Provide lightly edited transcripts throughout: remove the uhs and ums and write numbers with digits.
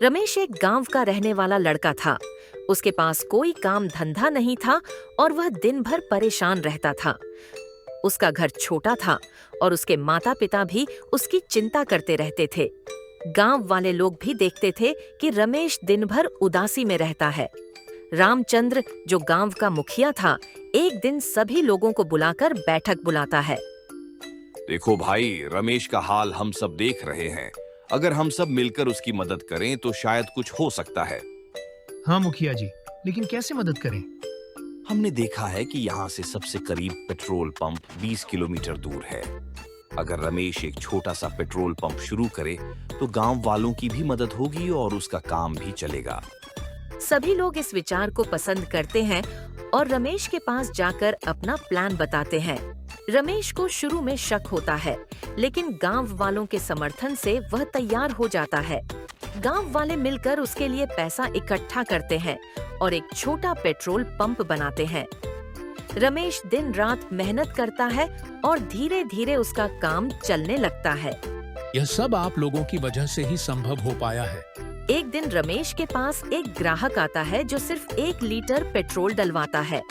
रमेश एक गांव का रहने वाला लड़का था। उसके पास कोई काम धंधा नहीं था और वह दिन भर परेशान रहता था। उसका घर छोटा था और उसके माता पिता भी उसकी चिंता करते रहते थे। गांव वाले लोग भी देखते थे कि रमेश दिन भर उदासी में रहता है। रामचंद्र, जो गांव का मुखिया था, एक दिन सभी लोगों को बुलाकर बैठक बुलाता है। देखो भाई, रमेश का हाल हम सब देख रहे हैं। अगर हम सब मिलकर उसकी मदद करें तो शायद कुछ हो सकता है। हाँ मुखिया जी, लेकिन कैसे मदद करें? हमने देखा है कि यहाँ से सबसे करीब पेट्रोल पंप 20 किलोमीटर दूर है। अगर रमेश एक छोटा सा पेट्रोल पंप शुरू करे तो गांव वालों की भी मदद होगी और उसका काम भी चलेगा। सभी लोग इस विचार को पसंद करते हैं और रमेश के पास जाकर अपना प्लान बताते हैं। रमेश को शुरू में शक होता है, लेकिन गांव वालों के समर्थन से वह तैयार हो जाता है। गांव वाले मिलकर उसके लिए पैसा इकट्ठा करते हैं और एक छोटा पेट्रोल पंप बनाते हैं। रमेश दिन रात मेहनत करता है और धीरे धीरे उसका काम चलने लगता है। यह सब आप लोगों की वजह से ही संभव हो पाया है। एक दिन रमेश के पास एक ग्राहक आता है जो सिर्फ 1 लीटर पेट्रोल डलवाता है।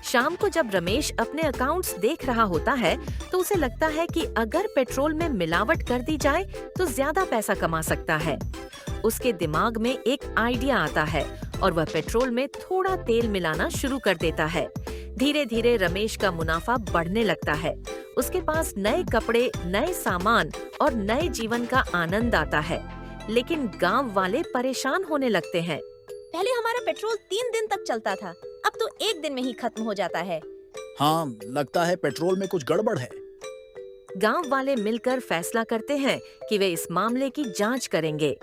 शाम को जब रमेश अपने अकाउंट्स देख रहा होता है तो उसे लगता है कि अगर पेट्रोल में मिलावट कर दी जाए तो ज्यादा पैसा कमा सकता है। उसके दिमाग में एक आइडिया आता है और वह पेट्रोल में थोड़ा तेल मिलाना शुरू कर देता है। धीरे धीरे रमेश का मुनाफा बढ़ने लगता है। उसके पास नए कपड़े, नए सामान और नए जीवन का आनंद आता है। लेकिन गांव वाले परेशान होने लगते हैं। पहले हमारा पेट्रोल 3 दिन तक चलता था, अब तो 1 दिन में ही खत्म हो जाता है। हाँ, लगता है पेट्रोल में कुछ गड़बड़ है। गांव वाले मिलकर फैसला करते हैं कि वे इस मामले की जांच करेंगे।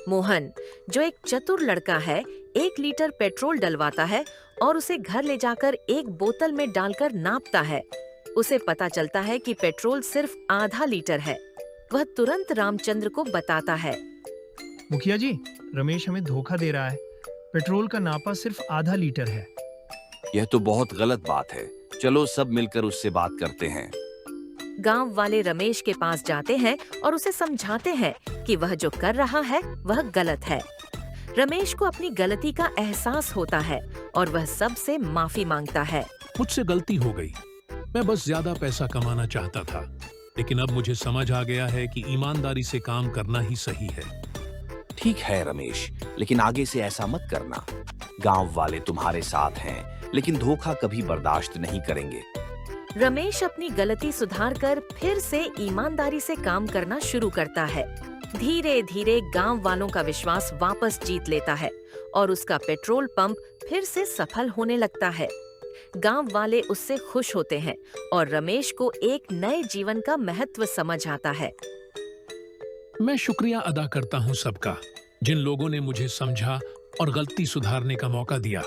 मोहन, जो एक चतुर लड़का है, 1 लीटर पेट्रोल डलवाता है और उसे घर ले जाकर एक बोतल में डालकर नापता है। उसे पता चलता है कि पेट्रोल सिर्फ आधा लीटर है। वह तुरंत रामचंद्र को बताता है। मुखिया जी, रमेश हमें धोखा दे रहा है। पेट्रोल का नापा सिर्फ आधा लीटर है। यह तो बहुत गलत बात है। चलो सब मिलकर उससे बात करते हैं। गांव वाले रमेश के पास जाते हैं और उसे समझाते हैं कि वह जो कर रहा है वह गलत है। रमेश को अपनी गलती का एहसास होता है और वह सबसे माफी मांगता है। मुझसे गलती हो गई। मैं बस ज्यादा पैसा कमाना चाहता था, लेकिन अब मुझे समझ आ गया है कि ईमानदारी से काम करना ही सही है। ठीक है रमेश, लेकिन आगे से ऐसा मत करना। गांव वाले तुम्हारे साथ हैं, लेकिन धोखा कभी बर्दाश्त नहीं करेंगे। रमेश अपनी गलती सुधारकर फिर से ईमानदारी से काम करना शुरू करता है। धीरे धीरे गांव वालों का विश्वास वापस जीत लेता है और उसका पेट्रोल पंप फिर से सफल होने लगता है। गांव वाले उससे खुश होते हैं और रमेश को एक नए जीवन का महत्व समझ आता है। मैं शुक्रिया अदा करता हूँ सबका, जिन लोगों ने मुझे समझा और गलती सुधारने का मौका दिया।